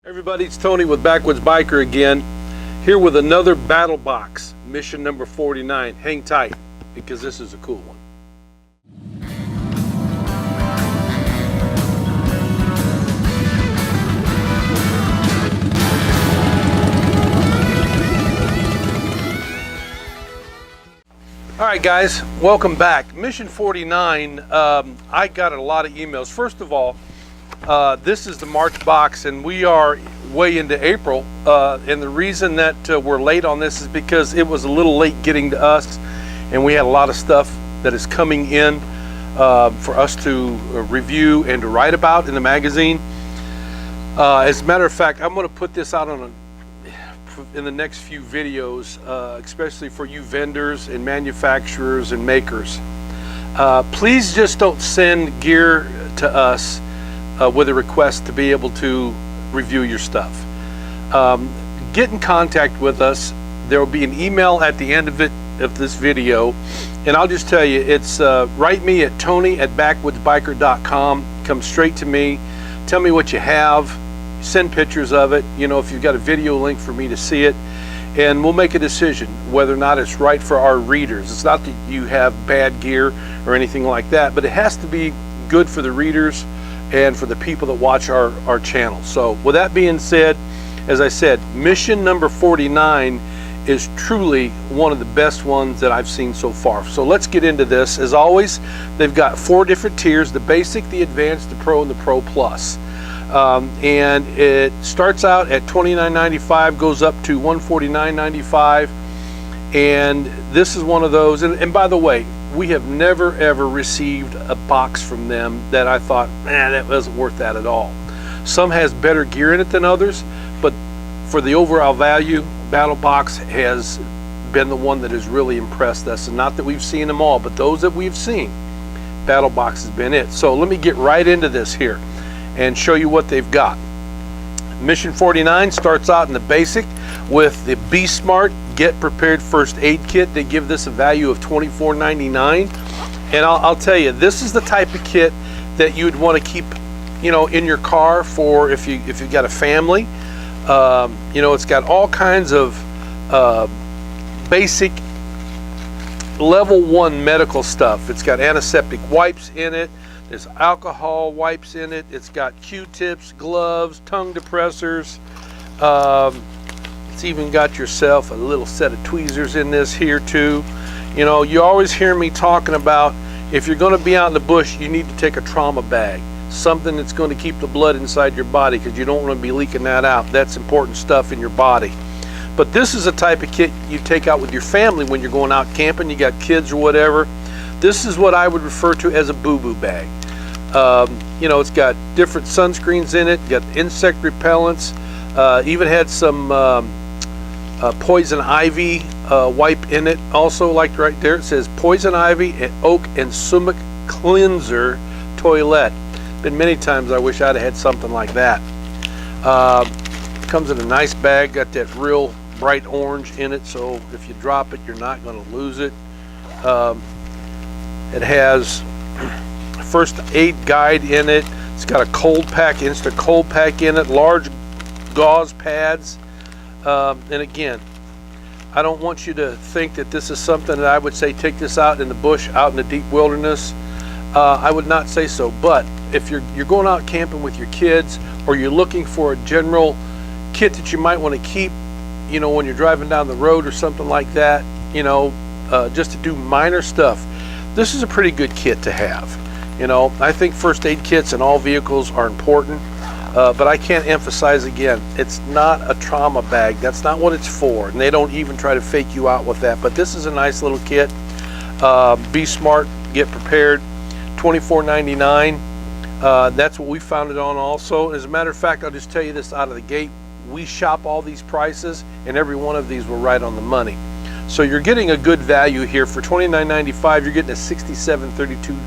Everybody, it's Tony with Backwoods Biker again, here with another battle box, mission number 49. Hang tight, because this is a cool one. Alright guys, welcome back. Mission 49, I got a lot of emails. First of all, this is the March box, and we are way into April, and the reason that we're late on this is because it was a little late getting to us, and we had a lot of stuff that is coming in for us to review and to write about in the magazine. As a matter of fact, I'm going to put this out in the next few videos, especially for you vendors and manufacturers and makers. Please just don't send gear to us with a request to be able to review your stuff. Get in contact with us. There will be an email at the end of this video, and I'll just tell you, it's write me at tony@backwoodsbiker.com. Come straight to me, tell me what you have, send pictures of it, you know, if you've got a video link for me to see it, and we'll make a decision whether or not it's right for our readers. It's not that you have bad gear or anything like that, but it has to be good for the readers and for the people that watch our channel. So with that being said, as I said, mission number 49 is truly one of the best ones that I've seen so far. So let's get into this. As always, they've got 4 different tiers: the basic, the advanced, the pro, and the pro plus. And it starts out at $29.95, goes up to $149.95, and this is one of those. And by the way, we have never ever received a box from them that I thought, man, that wasn't worth that at all. Some has better gear in it than others, but for the overall value, BattlBox has been the one that has really impressed us. And not that we've seen them all, but those that we've seen, BattlBox has been it. So let me get right into this here and show you what they've got. Mission 49 starts out in the basic with the Be Smart Get Prepared First Aid Kit. They give this a value of $24.99, and I'll tell you, this is the type of kit that you'd want to keep, you know, in your car for if you've got a family. You know, it's got all kinds of basic level 1 medical stuff. It's got antiseptic wipes in it. There's alcohol wipes in it. It's got Q-tips, gloves, tongue depressors. It's even got yourself a little set of tweezers in this here too. You know, you always hear me talking about, if you're going to be out in the bush, you need to take a trauma bag, something that's going to keep the blood inside your body, because you don't want to be leaking that out. That's important stuff in your body. But this is a type of kit you take out with your family when you're going out camping, you got kids or whatever. This is what I would refer to as a boo-boo bag. You know, it's got different sunscreens in it, got insect repellents, even had some poison ivy wipe in it. Also, like right there, it says poison ivy and oak and sumac cleanser toilet. Been many times I wish I'd have had something like that. Comes in a nice bag, got that real bright orange in it, so if you drop it, you're not going to lose it. It has first aid guide in it. It's got a cold pack, instant cold pack in it, large gauze pads. And again, I don't want you to think that this is something that I would say take this out in the bush, out in the deep wilderness. I would not say so. But if you're going out camping with your kids, or you're looking for a general kit that you might want to keep, you know, when you're driving down the road or something like that, you know, just to do minor stuff, this is a pretty good kit to have. You know, I think first aid kits in all vehicles are important, but I can't emphasize again, it's not a trauma bag. That's not what it's for, and they don't even try to fake you out with that. But this is a nice little kit. Be Smart, Get Prepared, $24.99. That's what we found it on also. As a matter of fact, I'll just tell you this out of the gate, we shop all these prices, and every one of these were right on the money. So you're getting a good value here. For $29.95, you're getting a $67.32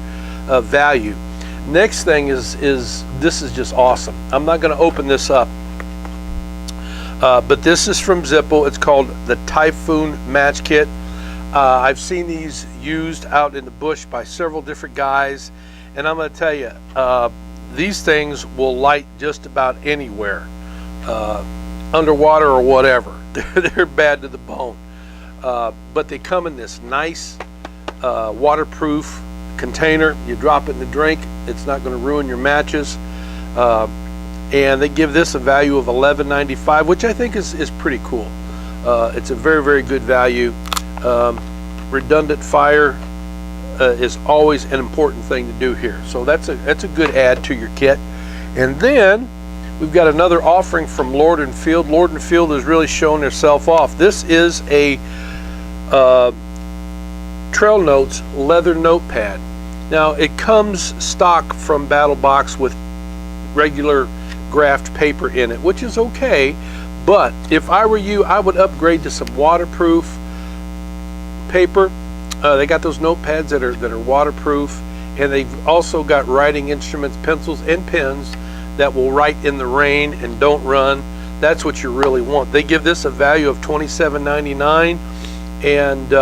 value. Next thing is this is just awesome. I'm not going to open this up, but this is from Zippo. It's called the Typhoon Match Kit. I've seen these used out in the bush by several different guys, and I'm going to tell you, these things will light just about anywhere. underwater or whatever. They're bad to the bone. But they come in this nice waterproof container. You drop it in the drink, it's not going to ruin your matches. And they give this a value of $11.95, which I think is pretty cool. It's a very, very good value. Redundant fire is always an important thing to do here. So that's a good add to your kit. And then we've got another offering from Lord & Field. Lord & Field has really shown themselves off. This is a Trail Notes leather notepad. Now it comes stock from BattlBox with regular graphed paper in it, which is okay, but if I were you, I would upgrade to some waterproof paper. They got those notepads that are waterproof, and they've also got writing instruments, pencils and pens that will write in the rain and don't run. That's what you really want. They give this a value of $27.99, and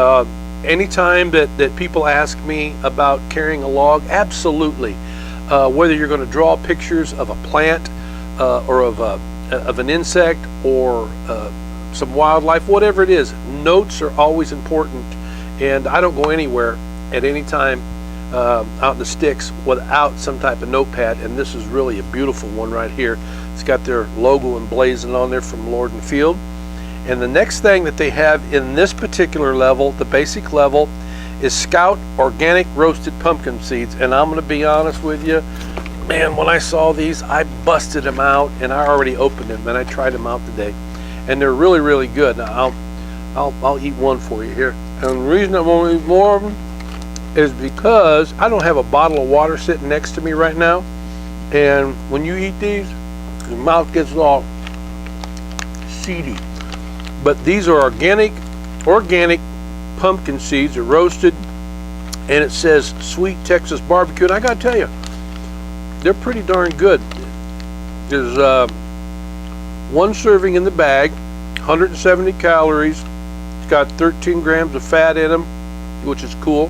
anytime that people ask me about carrying a log, absolutely. Whether you're going to draw pictures of a plant or of an insect or some wildlife, whatever it is, notes are always important. And I don't go anywhere at any time out in the sticks without some type of notepad, and this is really a beautiful one right here. It's got their logo emblazoned on there from Lord & Field. And the next thing that they have in this particular level, the basic level, is Scout Organic Roasted Pumpkin Seeds. And I'm going to be honest with you, man, when I saw these, I busted them out, and I already opened them, and I tried them out today, and they're really, really good. Now I'll eat one for you here. And the reason I'm going to eat more of them is because I don't have a bottle of water sitting next to me right now, and when you eat these, your mouth gets all seedy. But these are organic pumpkin seeds. They're roasted, and it says Sweet Texas Barbecue, and I gotta tell you, they're pretty darn good. There's one serving in the bag, 170 calories. It's got 13 grams of fat in them, which is cool.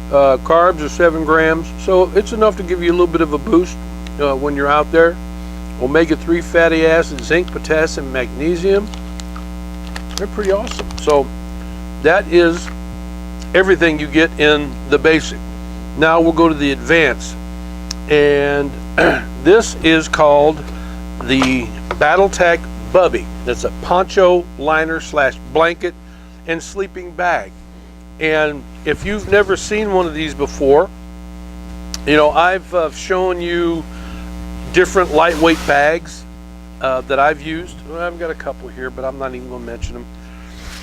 Carbs are 7 grams, so it's enough to give you a little bit of a boost when you're out there. Omega-3 fatty acids, zinc, potassium, magnesium. They're pretty awesome. So that is everything you get in the basic. Now we'll go to the advanced, and this is called the BattleTech Bubby. That's a poncho liner / blanket and sleeping bag. And if you've never seen one of these before, you know, I've shown you different lightweight bags that I've used. Well, I've got a couple here, but I'm not even going to mention them.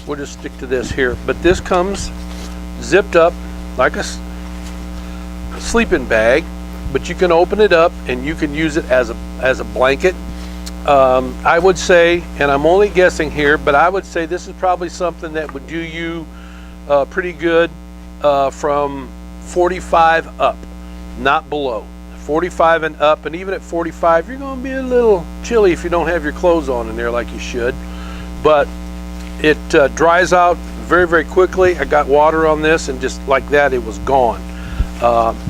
We'll just stick to this here. But this comes zipped up like a sleeping bag, but you can open it up and you can use it as a blanket. I would say, and I'm only guessing here, but I would say this is probably something that would do you pretty good from 45 up, not below. 45 and up, and even at 45, you're going to be a little chilly if you don't have your clothes on in there like you should. But it dries out very, very quickly. I got water on this, and just like that, it was gone.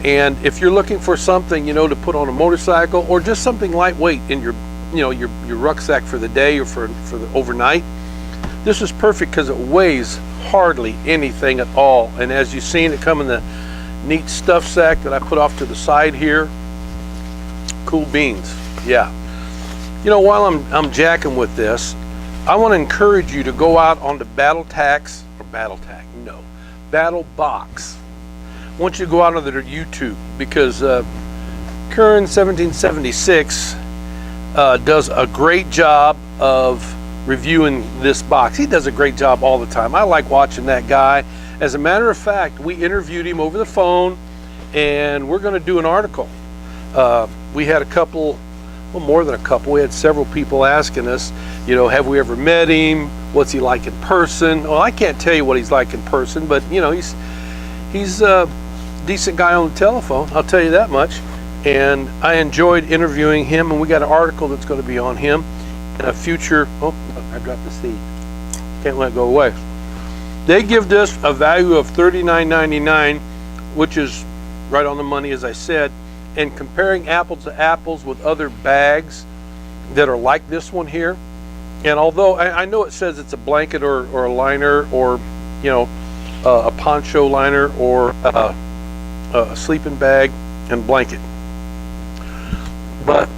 And if you're looking for something, you know, to put on a motorcycle, or just something lightweight in your, you know, your rucksack for the day or for the overnight, this is perfect because it weighs hardly anything at all. And as you've seen, it come in the neat stuff sack that I put off to the side here. Cool beans. Yeah. You know, while I'm jacking with this, I want to encourage you to go out onto BattleBox. I want you to go out onto their YouTube, because Curran 1776 does a great job of reviewing this box. He does a great job all the time. I like watching that guy. As a matter of fact, we interviewed him over the phone, and we're going to do an article. We had a couple, well, more than a couple. We had several people asking us, you know, have we ever met him? What's he like in person? Well, I can't tell you what he's like in person, but you know, he's a decent guy on the telephone, I'll tell you that much. And I enjoyed interviewing him, and we got an article that's going to be on him in a future. Oh, I dropped the seed. Can't let it go away. They give this a value of $39.99, which is right on the money, as I said. And comparing apples to apples with other bags, that are like this one here. And although I know it says it's a blanket or a liner, or you know, a poncho liner, or a sleeping bag and blanket, but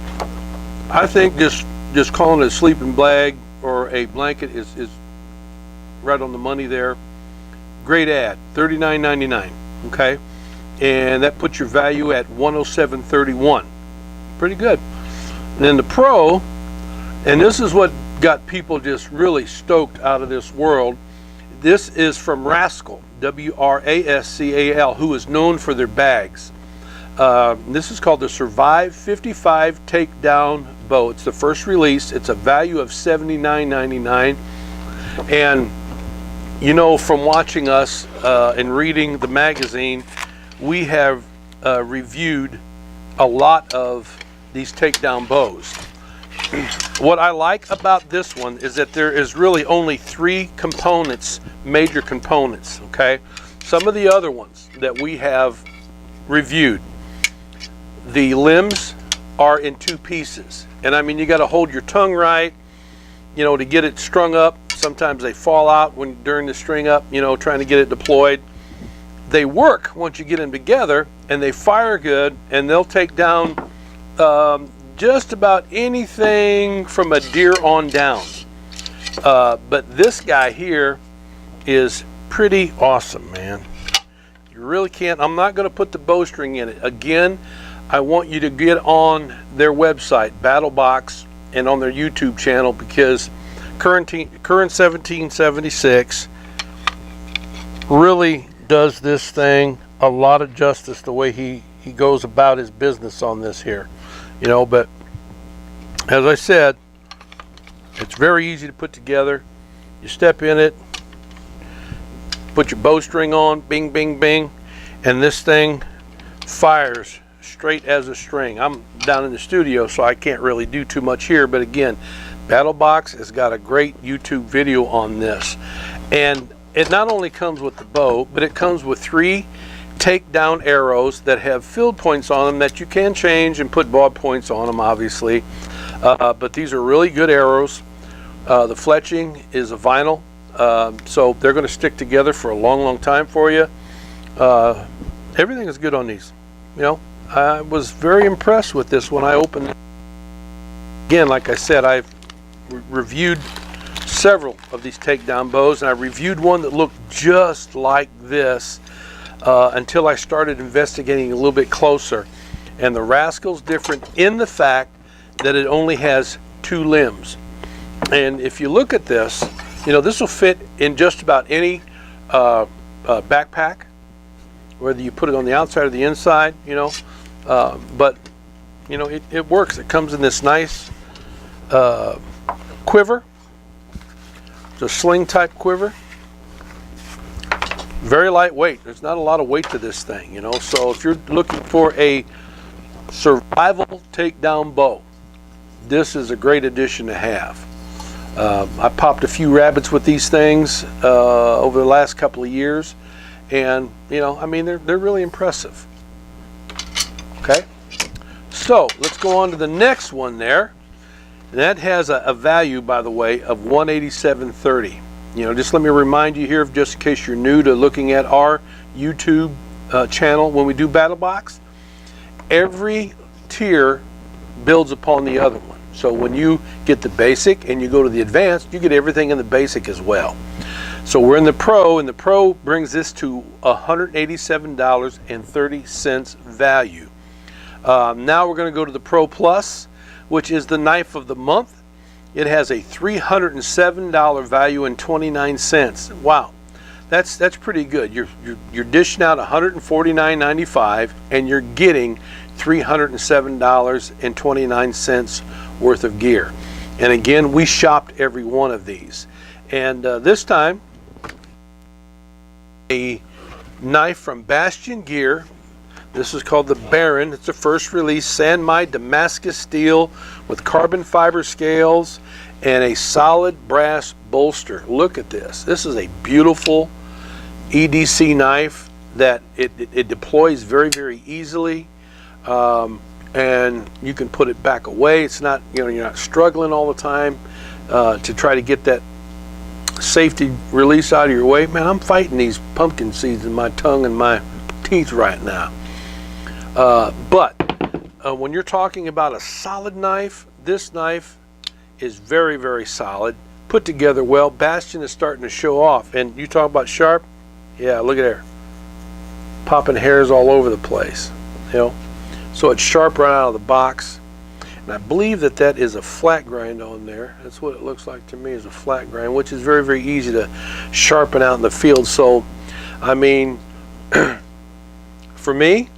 I think just calling it a sleeping bag or a blanket is right on the money there. Great ad, $39.99. Okay, and that puts your value at $107.31. Pretty good. And then the Pro, and this is what got people just really stoked out of this world. This is from Wrascal, W-R-A-S-C-A-L, who is known for their bags. This is called the Survive 55 Takedown Bow. It's the first release. It's a value of $79.99. And you know, from watching us and reading the magazine, we have reviewed a lot of these takedown bows. What I like about this one is that there is really only 3 components, major components, okay? Some of the other ones that we have reviewed, the limbs are in 2 pieces. And I mean, you got to hold your tongue right, you know, to get it strung up. Sometimes they fall out during the string up, you know, trying to get it deployed. They work once you get them together, and they fire good, and they'll take down just about anything from a deer on down. But this guy here is pretty awesome, man. You really can't. I'm not going to put the bowstring in it. Again, I want you to get on their website, BattlBox, and on their YouTube channel, because Current 1776 really does this thing a lot of justice, the way he goes about his business on this here, you know. But as I said, it's very easy to put together. You step in it, put your bowstring on, bing, bing, bing, and this thing fires straight as a string. I'm down in the studio, so I can't really do too much here, but again, BattlBox has got a great YouTube video on this. And it not only comes with the bow, but it comes with 3 takedown arrows that have field points on them that you can change and put bob points on them, obviously. But these are really good arrows. The fletching is a vinyl, so they're going to stick together for a long, long time for you. Everything is good on these. You know, I was very impressed with this when I opened it. Again, like I said, I've reviewed several of these takedown bows, and I reviewed one that looked just like this until I started investigating a little bit closer. And the Wrascal's different in the fact that it only has 2 limbs. And if you look at this, you know, this will fit in just about any backpack, whether you put it on the outside or the inside, you know. But you know, it works. It comes in this nice quiver. It's a sling type quiver. Very lightweight. There's not a lot of weight to this thing, you know. So if you're looking for a survival takedown bow, this is a great addition to have. I popped a few rabbits with these things over the last couple of years, and you know, I mean, they're really impressive. Okay, so let's go on to the next one there. And that has a value, by the way, of $187.30. You know, just let me remind you here, just in case you're new to looking at our YouTube channel, when we do BattlBox, every tier builds upon the other one. So when you get the basic and you go to the advanced, you get everything in the basic as well. So we're in the Pro, and the Pro brings this to $187.30 value. Now we're going to go to the Pro Plus, which is the knife of the month. It has a $307 value and 29 cents. Wow, that's pretty good. You're dishing out $149.95, and you're getting $307.29 worth of gear. And again, we shopped every one of these. And this time, a knife from Bastion Gear. This is called the Baron. It's a first release Sanmai Damascus steel with carbon fiber scales and a solid brass bolster. Look at this. This is a beautiful EDC knife that it deploys very, very easily. and you can put it back away. It's not, you know, you're not struggling all the time to try to get that safety release out of your way. Man, I'm fighting these pumpkin seeds in my tongue and my teeth right now. But when you're talking about a solid knife, this knife is very, very solid, put together well. Bastion is starting to show off. And you talk about sharp, yeah, look at there, popping hairs all over the place, you know. So it's sharp right out of the box. And I believe that that is a flat grind on there. That's what it looks like to me, is a flat grind, which is very, very easy to sharpen out in the field. So, I mean, for me,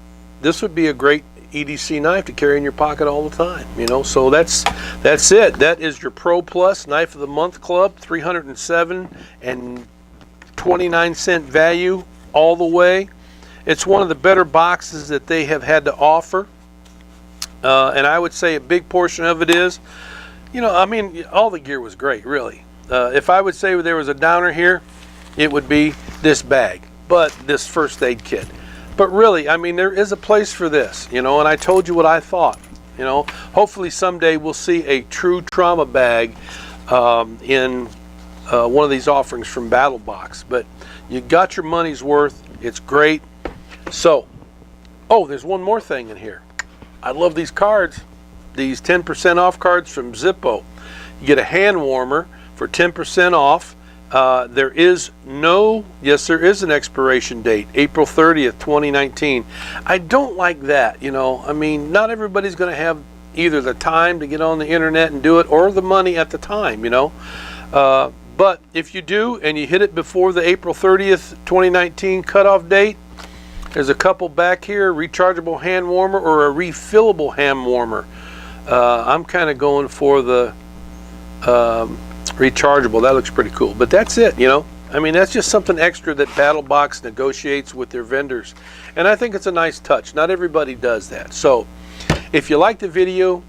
this would be a great EDC knife to carry in your pocket all the time, you know. So that's it. That is your Pro Plus Knife of the Month Club, $307.29 value all the way. It's one of the better boxes that they have had to offer. And I would say a big portion of it is, you know, I mean, all the gear was great, really. If I would say there was a downer here, it would be this bag, but this first aid kit. But really, I mean, there is a place for this, you know, and I told you what I thought, you know. Hopefully someday we'll see a true trauma bag in one of these offerings from BattlBox. But you got your money's worth. It's great. So, oh, there's one more thing in here. I love these cards, these 10% off cards from Zippo. You get a hand warmer for 10% off. There is no, yes, there is an expiration date, April 30th, 2019. I don't like that, you know. I mean, not everybody's going to have either the time to get on the internet and do it or the money at the time, you know. But if you do and you hit it before the April 30th, 2019 cutoff date, there's a couple back here, rechargeable hand warmer or a refillable hand warmer. I'm kind of going for the rechargeable. That looks pretty cool. But that's it, you know. I mean, that's just something extra that BattlBox negotiates with their vendors. And I think it's a nice touch. Not everybody does that. So if you like the video,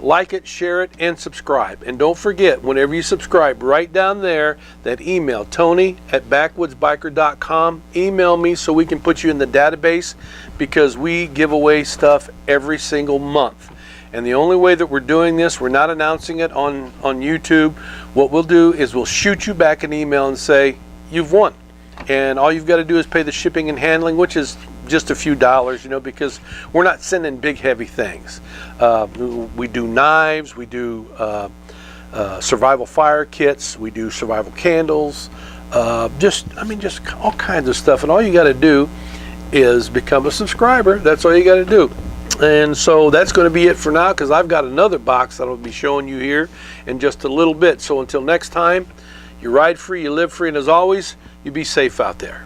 like it, share it, and subscribe. And don't forget, whenever you subscribe, write down there that email, Tony@backwoodsbiker.com. Email me so we can put you in the database, because we give away stuff every single month. And the only way that we're doing this, we're not announcing it on YouTube. What we'll do is we'll shoot you back an email and say, you've won. And all you've got to do is pay the shipping and handling, which is just a few dollars, you know, because we're not sending big heavy things. We do knives, we do survival fire kits, we do survival candles, just all kinds of stuff. And all you got to do is become a subscriber. That's all you got to do. And so that's going to be it for now, because I've got another box that I'll be showing you here in just a little bit. So until next time, you ride free, you live free, and as always, you be safe out there.